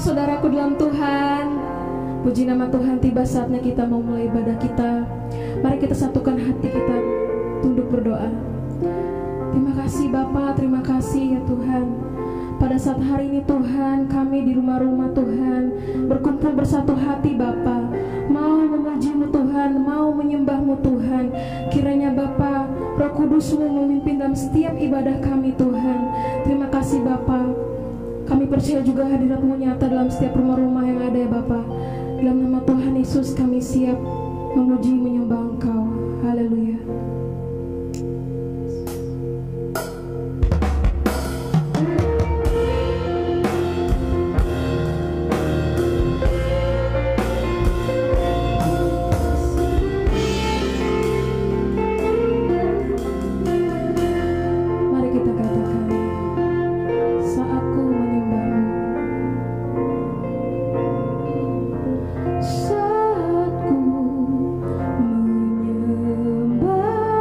saudaraku dalam Tuhan. Puji nama Tuhan, tiba saatnya kita mau mulai ibadah kita. Mari kita satukan hati kita, tunduk berdoa. Terima kasih Bapa, terima kasih ya Tuhan. Pada saat hari ini Tuhan, kami di rumah-rumah Tuhan berkumpul bersatu hati Bapa, mau memuji-Mu Tuhan, mau menyembah-Mu Tuhan. Kiranya Bapa, Roh Kudus-Mu memimpin dalam setiap ibadah kami Tuhan. Terima kasih Bapa. Kami percaya juga hadirat-Mu nyata dalam setiap rumah-rumah yang ada ya Bapa. Dalam nama Tuhan Yesus kami siap memuji menyembah Engkau. Haleluya. Saat ku menyembah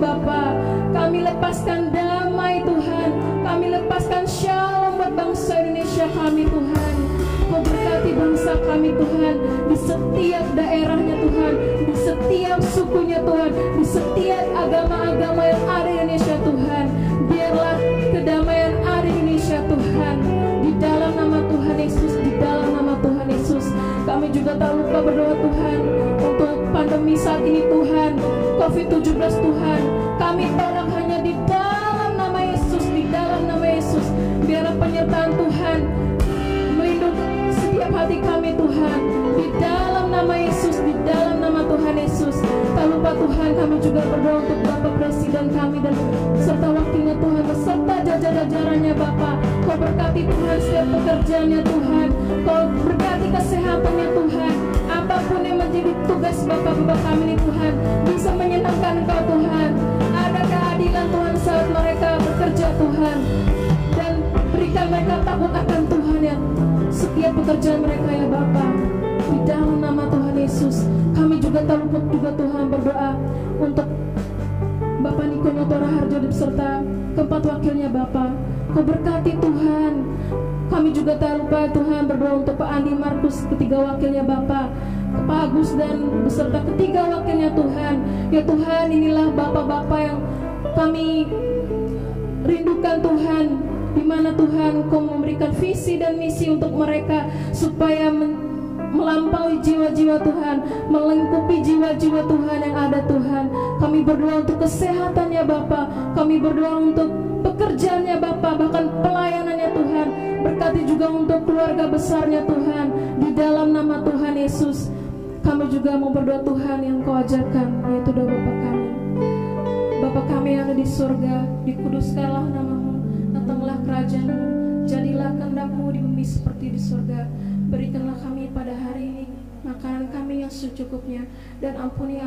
Bapa. Kami lepaskan damai Tuhan, kami lepaskan shalom buat bangsa Indonesia kami Tuhan. Kau berkati bangsa kami Tuhan, di setiap daerahnya Tuhan, di setiap sukunya Tuhan, di setiap agama-agama yang ada di Indonesia Tuhan. Biarlah kedamaian ada di Indonesia Tuhan. Di dalam nama Tuhan Yesus, di dalam nama Tuhan Yesus. Kami juga tak lupa berdoa Tuhan untuk pandemi saat ini Tuhan, COVID-19 Tuhan. Kami tolak hanya di dalam nama Yesus, di dalam nama Yesus. Biarlah penyertaan Tuhan melindungi setiap hati kami Tuhan, di dalam nama Yesus, di dalam nama Tuhan Yesus. Tak lupa Tuhan, kami juga berdoa untuk Bapak Presiden kami dan serta wakilnya Tuhan, beserta jajarannya Bapak. Kau berkati Tuhan setiap pekerjaannya Tuhan, Kau berkati kesehatannya Tuhan. Apapun yang menjadi tugas Bapak-Bapak kami ini Tuhan, bisa menyenangkan Engkau Tuhan. Ada keadilan Tuhan saat mereka bekerja Tuhan, dan berikan mereka takut akan Tuhan ya setiap pekerjaan mereka ya Bapa. Di dalam nama Tuhan Yesus, kami juga tak lupa juga Tuhan berdoa untuk Bapak Niko Nyotora Harjo beserta keempat wakilnya Bapak. Kau berkati Tuhan. Kami juga tak lupa Tuhan berdoa untuk Pak Andi Markus, ketiga wakilnya Bapak, Pak Agus dan beserta ketiga wakilnya Tuhan. Ya Tuhan, inilah Bapak-Bapak yang kami rindukan Tuhan, di mana Tuhan Kau memberikan visi dan misi untuk mereka supaya melampaui jiwa-jiwa Tuhan, melingkupi jiwa-jiwa Tuhan yang ada Tuhan. Kami berdoa untuk kesehatannya Bapak, kami berdoa untuk pekerjaannya Bapak, bahkan pelayanannya Tuhan. Berkati juga untuk keluarga besarnya Tuhan, di dalam nama Tuhan Yesus. Kami juga mau berdoa Tuhan yang Kau ajarkan, yaitu doa Bapa kami. Bapa kami yang ada di surga, dikuduskanlah nama-Mu, datanglah kerajaan-Mu, jadilah kehendak-Mu di bumi seperti di surga. Berikanlah kami pada hari ini makanan kami yang secukupnya, dan ampuni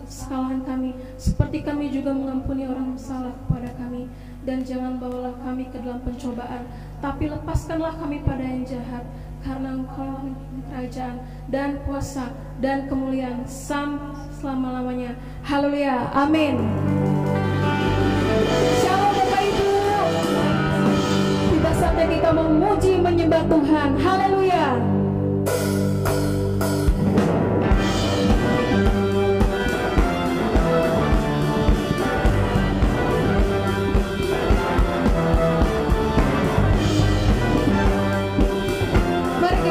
kesalahan kami seperti kami juga mengampuni orang yang salah kepada kami. Dan jangan bawalah kami ke dalam pencobaan, tapi lepaskanlah kami pada yang jahat, karena Engkau kerajaan dan kuasa dan kemuliaan selama-lamanya. Haleluya, amin. Shalom Bapak Ibu. Tiba saatnya kita memuji menyembah Tuhan. Haleluya.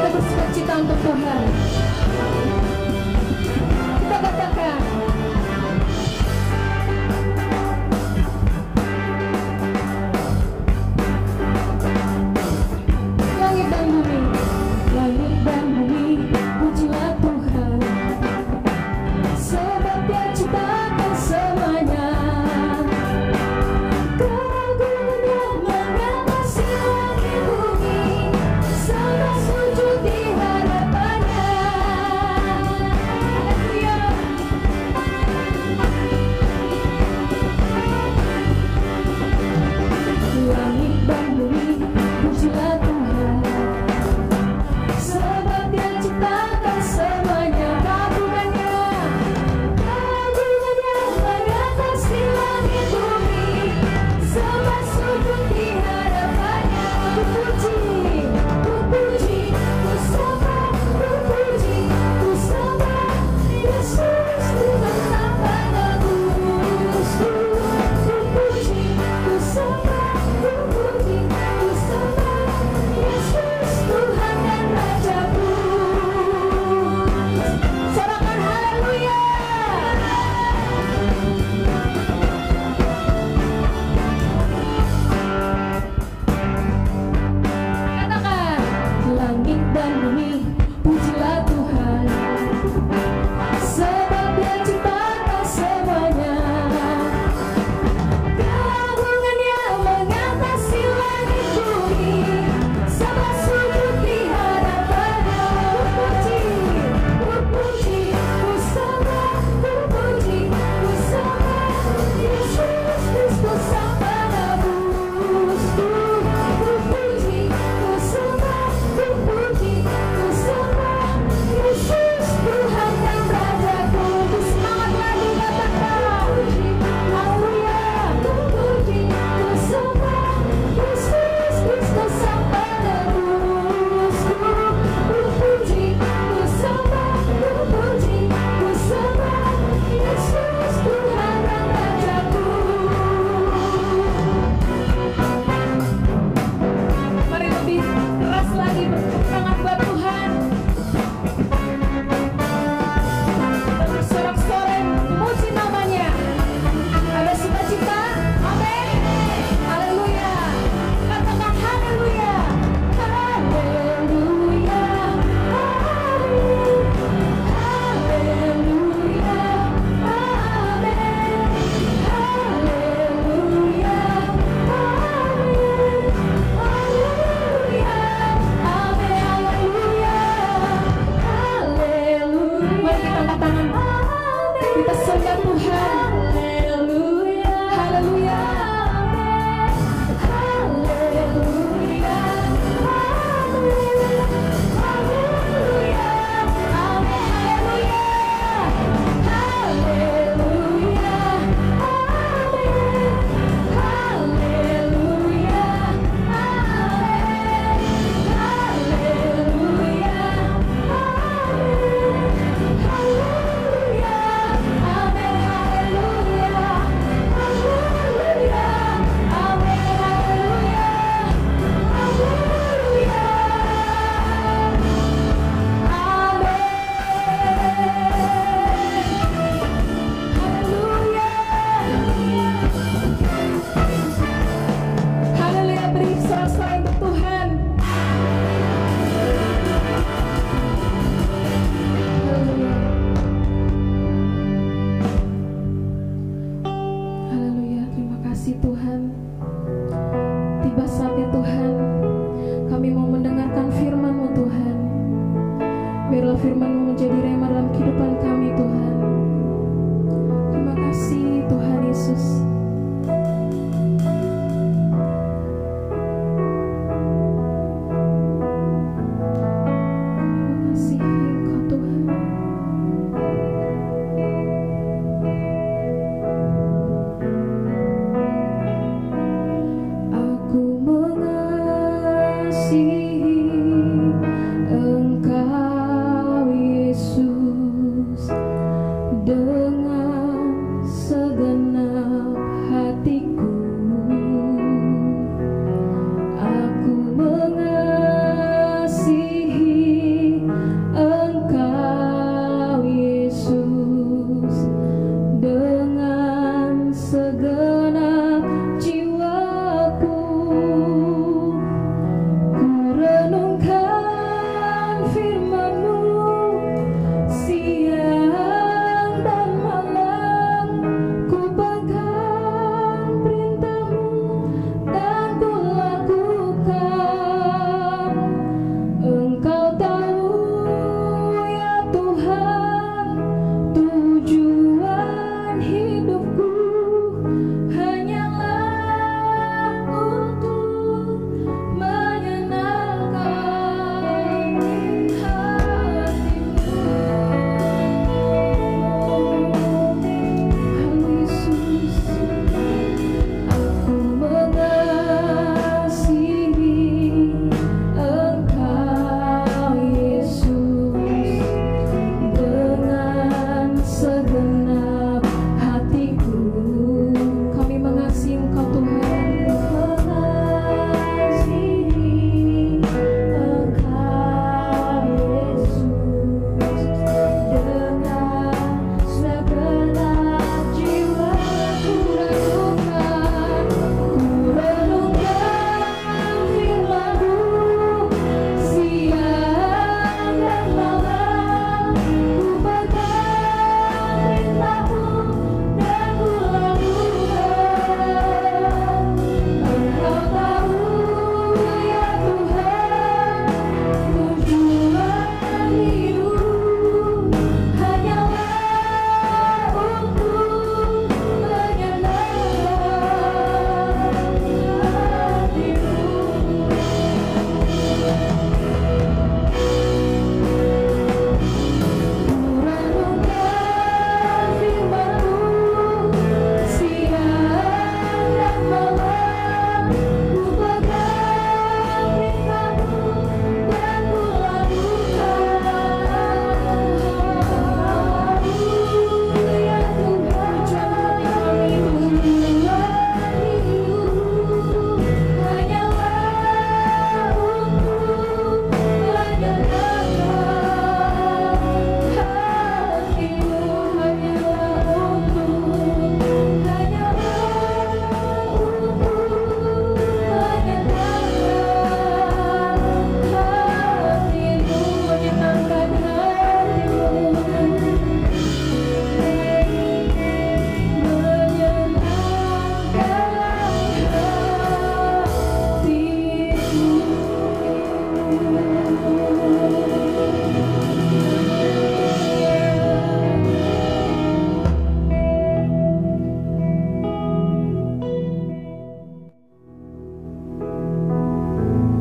Bersukacita untuk Tuhan. Kita katakan, langit dan bumi kasih Tuhan. Tiba saatnya Tuhan, kami mau mendengarkan firman-Mu Tuhan. Biarlah firman-Mu menjadi rema dalam kehidupan kami Tuhan. Terima kasih Tuhan Yesus.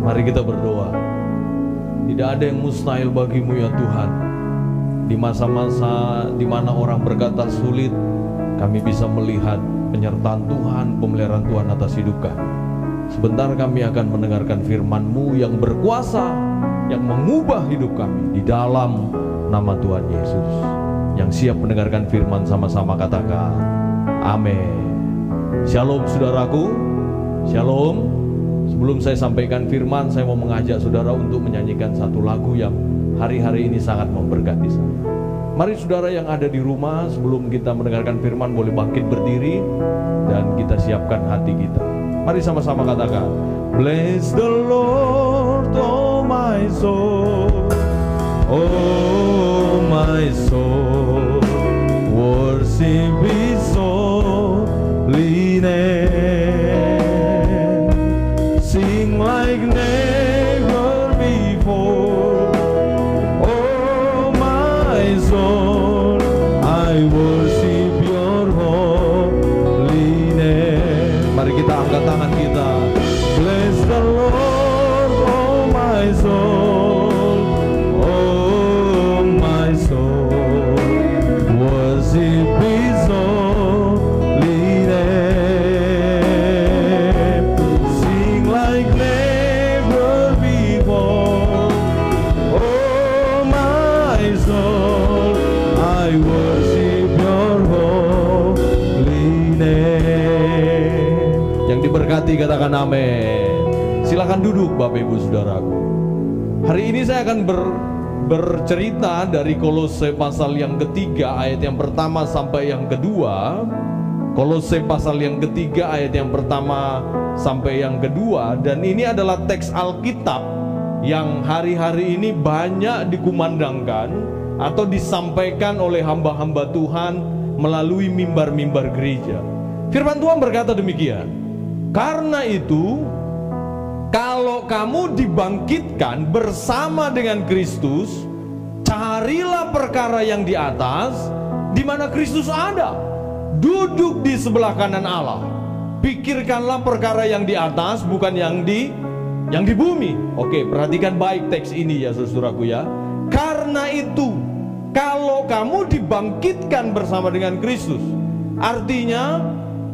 Mari kita berdoa. Tidak ada yang mustahil bagimu ya Tuhan. Di masa-masa di mana orang berkata sulit, kami bisa melihat penyertaan Tuhan, pemeliharaan Tuhan atas hidup kami. Sebentar kami akan mendengarkan firman-Mu yang berkuasa, yang mengubah hidup kami di dalam nama Tuhan Yesus. Yang siap mendengarkan firman sama-sama katakan amin. Shalom saudaraku, shalom. Sebelum saya sampaikan firman, saya mau mengajak saudara untuk menyanyikan satu lagu yang hari-hari ini sangat memberkati saya. Mari saudara yang ada di rumah, sebelum kita mendengarkan firman boleh bangkit berdiri dan kita siapkan hati kita. Mari sama-sama katakan, bless the Lord, oh my soul, oh my soul, worship His holy name. diberkati, katakan amin. Silakan duduk Bapak Ibu Saudaraku. Hari ini saya akan bercerita dari Kolose pasal yang ketiga ayat yang pertama sampai yang kedua. Kolose pasal yang ketiga ayat yang pertama sampai yang kedua. Dan ini adalah teks Alkitab yang hari-hari ini banyak dikumandangkan atau disampaikan oleh hamba-hamba Tuhan melalui mimbar-mimbar gereja. Firman Tuhan berkata demikian, karena itu kalau kamu dibangkitkan bersama dengan Kristus, carilah perkara yang di atas, di mana Kristus ada, duduk di sebelah kanan Allah. Pikirkanlah perkara yang di atas, bukan yang di bumi. Oke, perhatikan baik teks ini ya saudaraku ya. Karena itu, kalau kamu dibangkitkan bersama dengan Kristus, artinya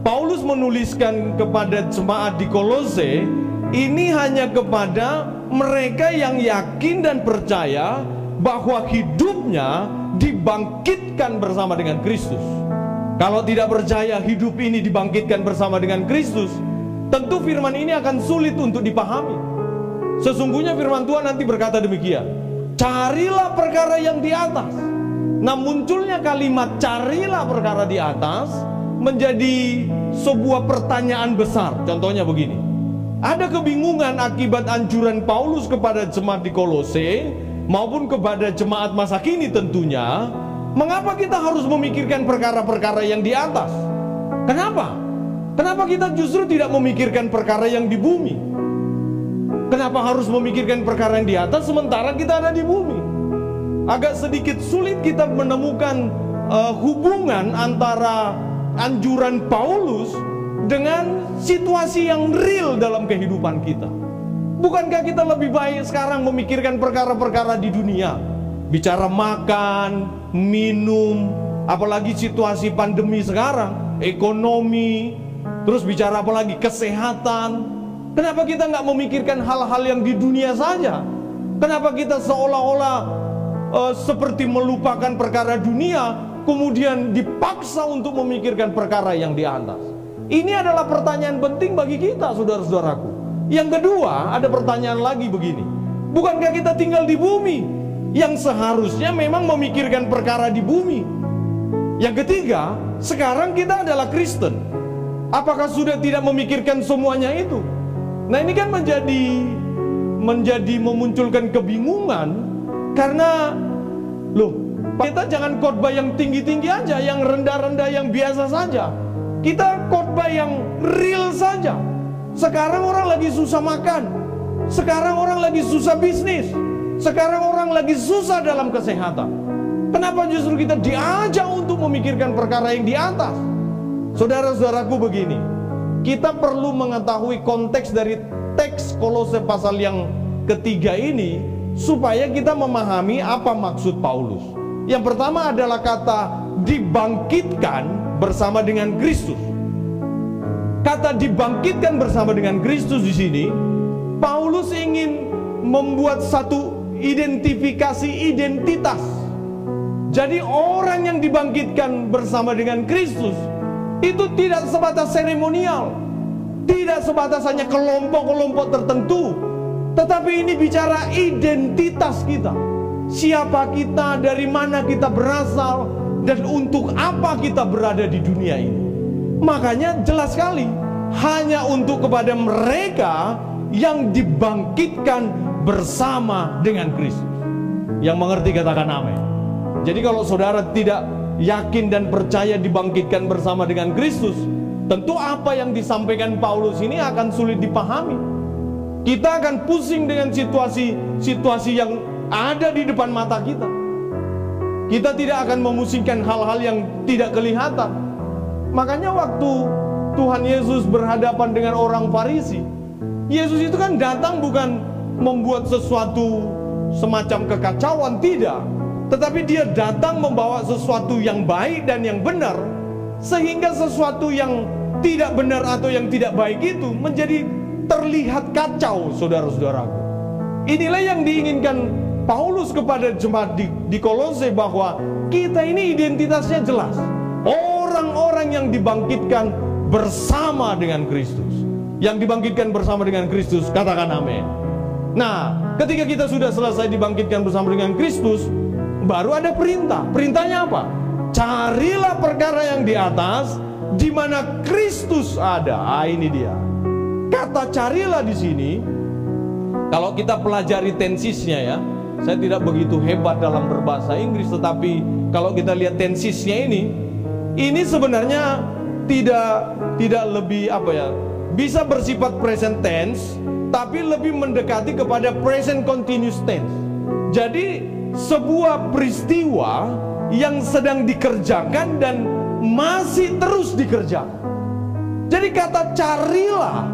Paulus menuliskan kepada jemaat di Kolose ini hanya kepada mereka yang yakin dan percaya bahwa hidupnya dibangkitkan bersama dengan Kristus. Kalau tidak percaya hidup ini dibangkitkan bersama dengan Kristus, tentu firman ini akan sulit untuk dipahami. Sesungguhnya firman Tuhan nanti berkata demikian, carilah perkara yang di atas. Nah, munculnya kalimat carilah perkara di atas menjadi sebuah pertanyaan besar. Contohnya begini, ada kebingungan akibat anjuran Paulus kepada jemaat di Kolose maupun kepada jemaat masa kini tentunya. Mengapa kita harus memikirkan perkara-perkara yang di atas? Kenapa? Kenapa kita justru tidak memikirkan perkara yang di bumi? Kenapa harus memikirkan perkara yang di atas sementara kita ada di bumi? Agak sedikit sulit kita menemukan hubungan antara anjuran Paulus dengan situasi yang real dalam kehidupan kita. Bukankah kita lebih baik sekarang memikirkan perkara-perkara di dunia? Bicara makan, minum, apalagi situasi pandemi sekarang, ekonomi, terus bicara apalagi kesehatan. Kenapa kita nggak memikirkan hal-hal yang di dunia saja? Kenapa kita seolah-olah seperti melupakan perkara dunia, kemudian dipaksa untuk memikirkan perkara yang di atas? Ini adalah pertanyaan penting bagi kita, saudara-saudaraku. Yang kedua, ada pertanyaan lagi begini, bukankah kita tinggal di bumi yang seharusnya memang memikirkan perkara di bumi? Yang ketiga, sekarang kita adalah Kristen. Apakah sudah tidak memikirkan semuanya itu? Nah, ini kan menjadi memunculkan kebingungan. Karena loh, kita jangan khotbah yang tinggi-tinggi aja, yang rendah-rendah, yang biasa saja. Kita khotbah yang real saja. Sekarang orang lagi susah makan, sekarang orang lagi susah bisnis, sekarang orang lagi susah dalam kesehatan. Kenapa justru kita diajak untuk memikirkan perkara yang di atas? Saudara-saudaraku, begini, kita perlu mengetahui konteks dari teks Kolose pasal yang ketiga ini supaya kita memahami apa maksud Paulus. Yang pertama adalah kata dibangkitkan bersama dengan Kristus. Kata dibangkitkan bersama dengan Kristus di sini, Paulus ingin membuat satu identifikasi identitas. Jadi orang yang dibangkitkan bersama dengan Kristus itu tidak sebatas seremonial, tidak sebatas hanya kelompok-kelompok tertentu, tetapi ini bicara identitas kita. Siapa kita, dari mana kita berasal, dan untuk apa kita berada di dunia ini. Makanya jelas sekali, hanya untuk kepada mereka yang dibangkitkan bersama dengan Kristus. Yang mengerti katakan amin. Jadi kalau saudara tidak yakin dan percaya dibangkitkan bersama dengan Kristus, tentu apa yang disampaikan Paulus ini akan sulit dipahami. Kita akan pusing dengan situasi yang ada di depan mata kita. Kita tidak akan memusingkan hal-hal yang tidak kelihatan. Makanya waktu Tuhan Yesus berhadapan dengan orang Farisi, Yesus itu kan datang bukan membuat sesuatu semacam kekacauan, tidak. Tetapi dia datang membawa sesuatu yang baik dan yang benar, sehingga sesuatu yang tidak benar atau yang tidak baik itu menjadi terlihat kacau, saudara-saudaraku. Inilah yang diinginkan Paulus kepada jemaat di Kolose, bahwa kita ini identitasnya jelas. Orang-orang yang dibangkitkan bersama dengan Kristus. yang dibangkitkan bersama dengan Kristus. Katakan amin. Nah, ketika kita sudah selesai dibangkitkan bersama dengan Kristus, baru ada perintah. Perintahnya apa? Carilah perkara yang di atas, di mana Kristus ada. Ini dia. Kata carilah di sini, kalau kita pelajari tensisnya ya, saya tidak begitu hebat dalam berbahasa Inggris, tetapi kalau kita lihat tensisnya ini sebenarnya tidak lebih bisa bersifat present tense, tapi lebih mendekati kepada present continuous tense. Jadi sebuah peristiwa yang sedang dikerjakan dan masih terus dikerjakan. Jadi kata carilah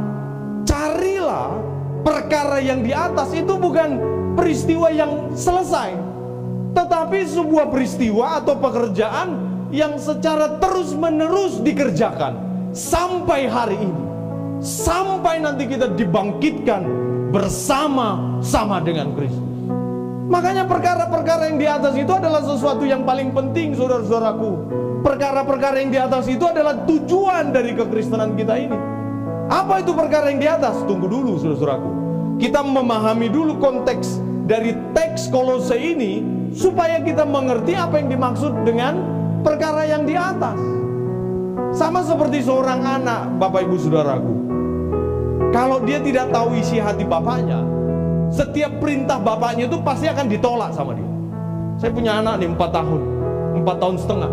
perkara yang di atas itu bukan peristiwa yang selesai, tetapi sebuah peristiwa atau pekerjaan yang secara terus-menerus dikerjakan sampai hari ini, sampai nanti kita dibangkitkan bersama-sama dengan Kristus. Makanya perkara-perkara yang di atas itu adalah sesuatu yang paling penting, saudara-saudaraku. Perkara-perkara yang di atas itu adalah tujuan dari kekristenan kita ini. Apa itu perkara yang di atas? Tunggu dulu, saudara-saudaraku. Kita memahami dulu konteks dari teks Kolose ini supaya kita mengerti apa yang dimaksud dengan perkara yang di atas. Sama seperti seorang anak, Bapak Ibu Saudaraku. Kalau dia tidak tahu isi hati bapaknya, setiap perintah bapaknya itu pasti akan ditolak sama dia. Saya punya anak nih 4 tahun setengah.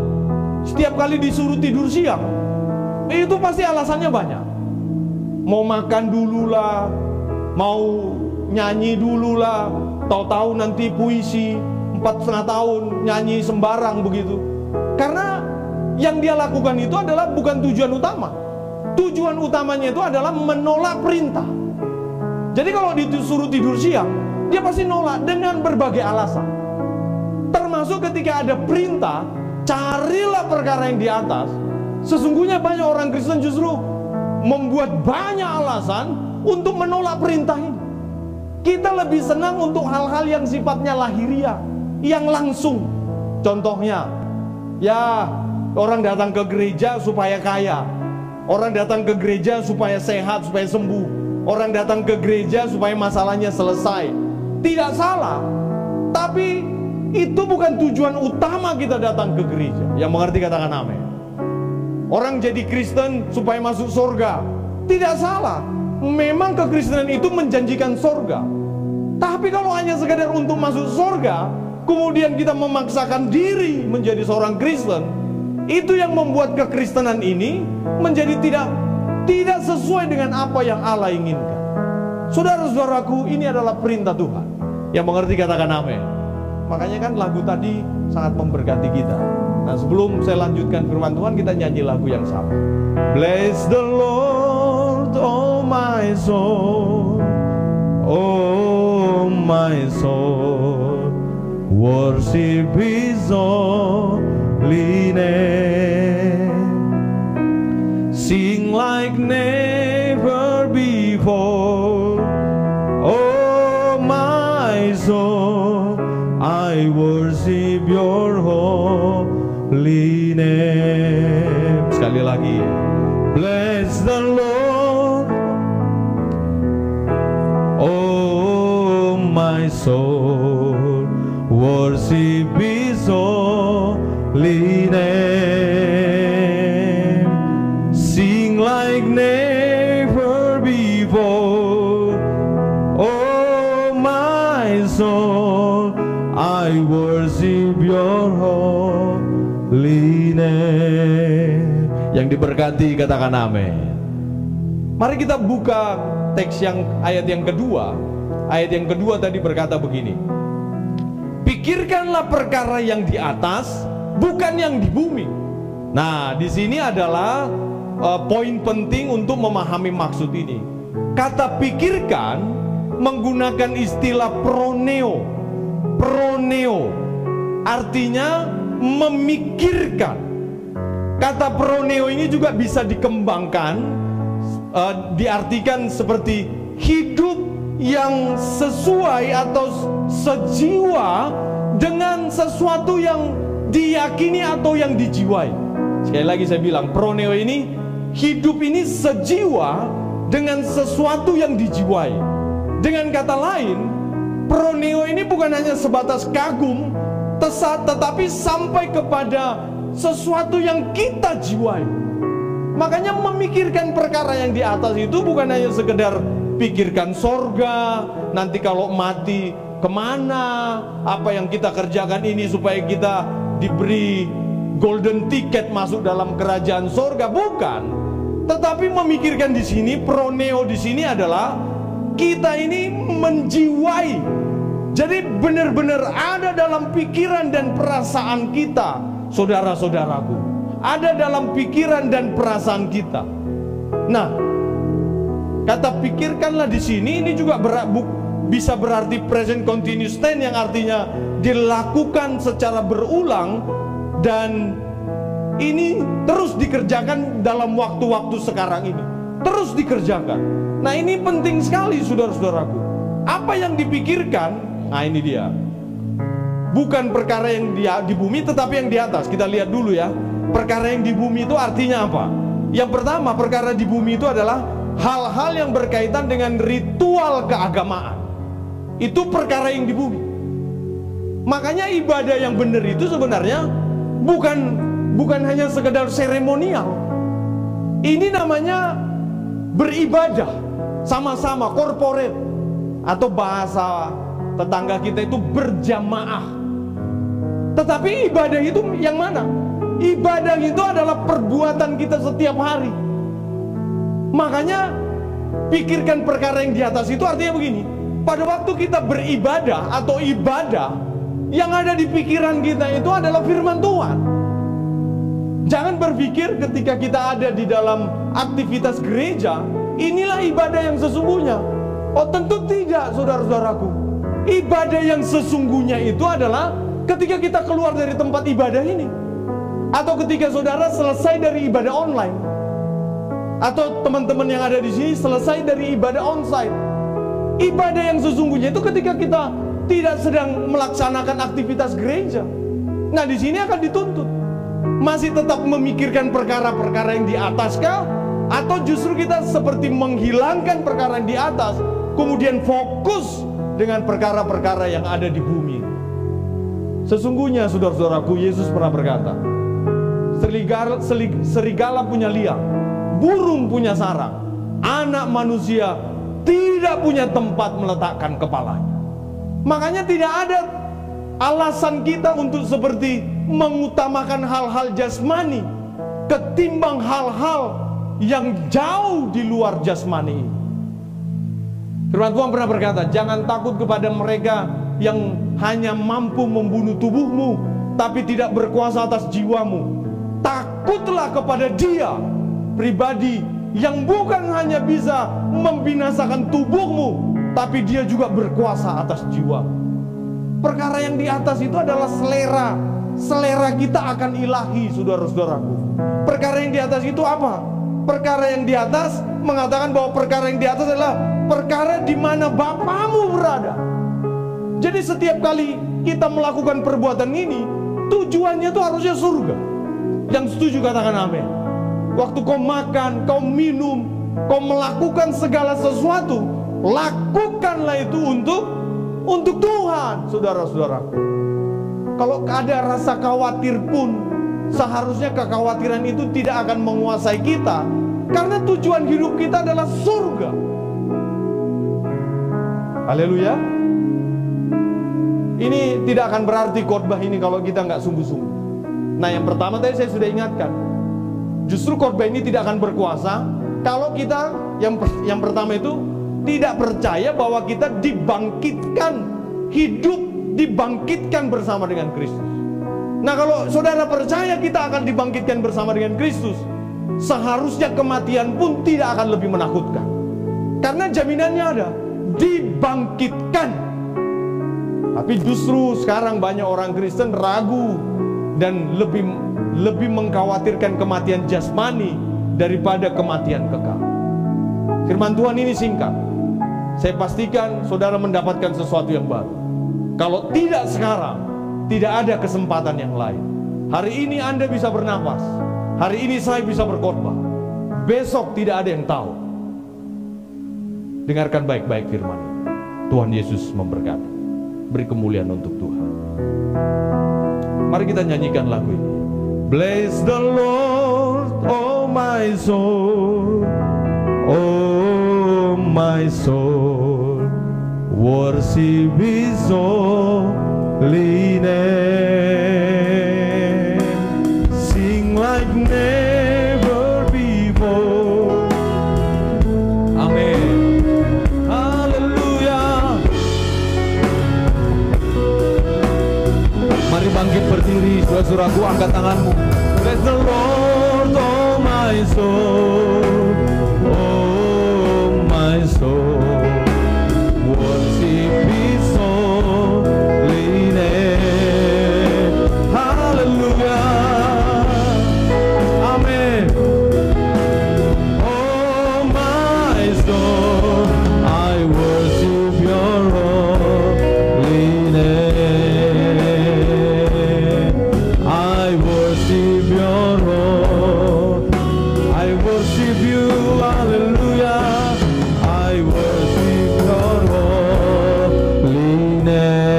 Setiap kali disuruh tidur siang, itu pasti alasannya banyak. Mau makan dulu lah, mau nyanyi dulu lah, tahu-tahu nanti puisi, 4,5 tahun nyanyi sembarang begitu. Karena yang dia lakukan itu adalah bukan tujuan utama. Tujuan utamanya itu adalah menolak perintah. Jadi kalau disuruh tidur siang, dia pasti nolak dengan berbagai alasan. Termasuk ketika ada perintah, carilah perkara yang di atas. Sesungguhnya banyak orang Kristen justru membuat banyak alasan untuk menolak perintah ini. Kita lebih senang untuk hal-hal yang sifatnya lahiriah, yang langsung. Contohnya, ya orang datang ke gereja supaya kaya, orang datang ke gereja supaya sehat, supaya sembuh, orang datang ke gereja supaya masalahnya selesai. Tidak salah, tapi itu bukan tujuan utama kita datang ke gereja. Yang mengerti katakan amin. Orang jadi Kristen supaya masuk surga, tidak salah. Memang kekristenan itu menjanjikan surga. Tapi kalau hanya sekadar untuk masuk surga, kemudian kita memaksakan diri menjadi seorang Kristen, itu yang membuat kekristenan ini menjadi tidak sesuai dengan apa yang Allah inginkan. Saudara-saudaraku, ini adalah perintah Tuhan. Yang mengerti katakan amin. Makanya kan lagu tadi sangat memberkati kita. Nah, sebelum saya lanjutkan firman Tuhan, kita nyanyi lagu yang sama. Bless the Lord, oh my soul, oh my soul, worship His holy name. Sing like never before, oh my soul, I worship your holy name. Sekali lagi. Bless the Lord, oh my soul, worship His holy name. Sing like never before, oh my soul, I worship your holy name. Yang diberkati katakan amin. Mari kita buka teks ayat yang kedua. Ayat yang kedua tadi berkata begini. Pikirkanlah perkara yang di atas, bukan yang di bumi. Nah, di sini adalah poin penting untuk memahami maksud ini. Kata pikirkan menggunakan istilah proneo. Proneo artinya memikirkan. Kata proneo ini juga bisa dikembangkan, diartikan seperti hidup yang sesuai atau sejiwa dengan sesuatu yang diyakini atau yang dijiwai. Sekali lagi saya bilang, proneo ini, hidup ini sejiwa dengan sesuatu yang dijiwai. Dengan kata lain, proneo ini bukan hanya sebatas kagum, tetapi sampai kepada sesuatu yang kita jiwai. Makanya memikirkan perkara yang di atas itu bukan hanya sekedar pikirkan sorga, nanti kalau mati kemana, apa yang kita kerjakan ini supaya kita diberi golden ticket masuk dalam kerajaan sorga, bukan. Tetapi memikirkan di sini, proneo di sini adalah kita ini menjiwai. Jadi benar-benar ada dalam pikiran dan perasaan kita, saudara-saudaraku. Ada dalam pikiran dan perasaan kita. Nah, kata pikirkanlah di sini ini juga bisa berarti present continuous tense, yang artinya dilakukan secara berulang dan ini terus dikerjakan dalam waktu-waktu sekarang ini. Terus dikerjakan. Nah, ini penting sekali saudara-saudaraku. Apa yang dipikirkan, nah ini dia. Bukan perkara yang di bumi tetapi yang di atas. Kita lihat dulu ya. Perkara yang di bumi itu artinya apa? Yang pertama, perkara di bumi itu adalah hal-hal yang berkaitan dengan ritual keagamaan. Itu perkara yang di bumi. Makanya ibadah yang benar itu sebenarnya bukan hanya sekedar seremonial. Ini namanya beribadah sama-sama, korporat, atau bahasa tetangga kita itu berjamaah. Tetapi ibadah itu yang mana? Ibadah itu adalah perbuatan kita setiap hari. Makanya pikirkan perkara yang di atas itu artinya begini. Pada waktu kita beribadah atau ibadah, yang ada di pikiran kita itu adalah firman Tuhan. Jangan berpikir ketika kita ada di dalam aktivitas gereja, inilah ibadah yang sesungguhnya. Oh, tentu tidak, saudara-saudaraku. Ibadah yang sesungguhnya itu adalah ketika kita keluar dari tempat ibadah ini, atau ketika saudara selesai dari ibadah online, atau teman-teman yang ada di sini selesai dari ibadah onsite. Ibadah yang sesungguhnya itu ketika kita tidak sedang melaksanakan aktivitas gereja. Nah, di sini akan dituntut masih tetap memikirkan perkara-perkara yang di atas kah? Atau justru kita seperti menghilangkan perkara yang di atas, kemudian fokus dengan perkara-perkara yang ada di bumi. Sesungguhnya saudara-saudaraku, Yesus pernah berkata, serigala punya liang, burung punya sarang, anak manusia tidak punya tempat meletakkan kepalanya. Makanya tidak ada alasan kita untuk seperti mengutamakan hal-hal jasmani ketimbang hal-hal yang jauh di luar jasmani. Firman Tuhan pernah berkata, jangan takut kepada mereka yang hanya mampu membunuh tubuhmu tapi tidak berkuasa atas jiwamu. Takutlah kepada Dia pribadi yang bukan hanya bisa membinasakan tubuhmu, tapi Dia juga berkuasa atas jiwa. Perkara yang di atas itu adalah selera kita akan ilahi, saudara-saudaraku. Perkara yang di atas itu apa? Perkara yang di atas mengatakan bahwa perkara yang di atas adalah perkara di mana Bapamu berada. Jadi setiap kali kita melakukan perbuatan ini, tujuannya itu harusnya surga. Yang setuju katakan amin. Waktu kau makan, kau minum, kau melakukan segala sesuatu, lakukanlah itu untuk Tuhan, saudara-saudaraku. Kalau ada rasa khawatir pun, seharusnya kekhawatiran itu tidak akan menguasai kita, karena tujuan hidup kita adalah surga. Haleluya. Ini tidak akan berarti khotbah ini kalau kita nggak sungguh-sungguh. Nah, yang pertama tadi saya sudah ingatkan, justru khotbah ini tidak akan berkuasa kalau kita yang pertama itu tidak percaya bahwa kita dibangkitkan, hidup dibangkitkan bersama dengan Kristus. Nah, kalau saudara percaya kita akan dibangkitkan bersama dengan Kristus, seharusnya kematian pun tidak akan lebih menakutkan. Karena jaminannya ada, dibangkitkan. Tapi justru sekarang banyak orang Kristen ragu dan lebih mengkhawatirkan kematian jasmani daripada kematian kekal. Firman Tuhan ini singkat. Saya pastikan saudara mendapatkan sesuatu yang baru. Kalau tidak sekarang, tidak ada kesempatan yang lain. Hari ini Anda bisa bernapas. Hari ini saya bisa berkhotbah. Besok tidak ada yang tahu. Dengarkan baik-baik firman ini. Tuhan Yesus memberkati. Beri kemuliaan untuk Tuhan. Mari kita nyanyikan lagu ini. Bless the Lord, oh my soul, oh my soul, worship His holy name. Sing like never before. Amin. Haleluya. Mari bangkit berdiri, saudara-saudaraku, angkat tanganmu. Bless the Lord, oh my soul, oh my soul, worship His holy name. Hallelujah, amen. Oh my soul, I worship Your holy name. I worship Your Lord. I worship You, hallelujah. I worship Your holy name.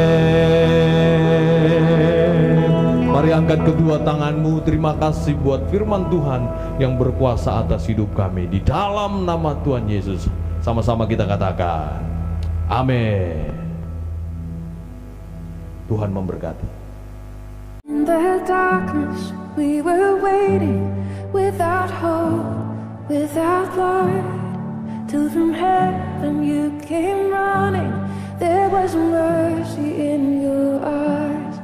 Mari angkat kedua tanganmu. Terima kasih buat firman Tuhan yang berkuasa atas hidup kami. Di dalam nama Tuhan Yesus, sama-sama kita katakan amin. Tuhan memberkati. In the darkness we were waiting, without hope, without light, till from heaven You came running. There was mercy in Your eyes,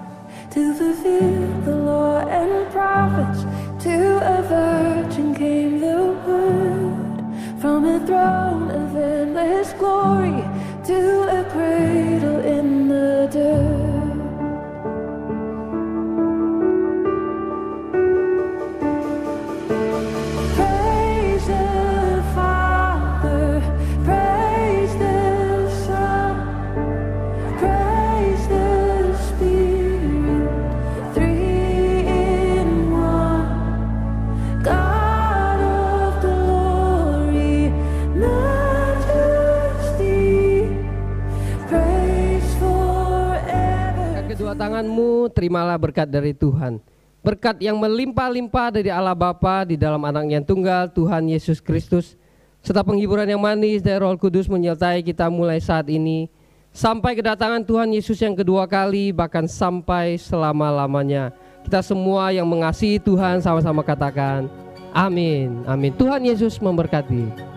to fulfill the law and prophets. To a virgin came the word, from a throne of endless glory to a cradle in the dirt. Tanganmu, terimalah berkat dari Tuhan. Berkat yang melimpah-limpah dari Allah Bapa di dalam Anak-Nya yang tunggal, Tuhan Yesus Kristus, serta penghiburan yang manis dari Roh Kudus menyertai kita mulai saat ini sampai kedatangan Tuhan Yesus yang kedua kali, bahkan sampai selama-lamanya. Kita semua yang mengasihi Tuhan sama-sama katakan amin. Amin. Tuhan Yesus memberkati.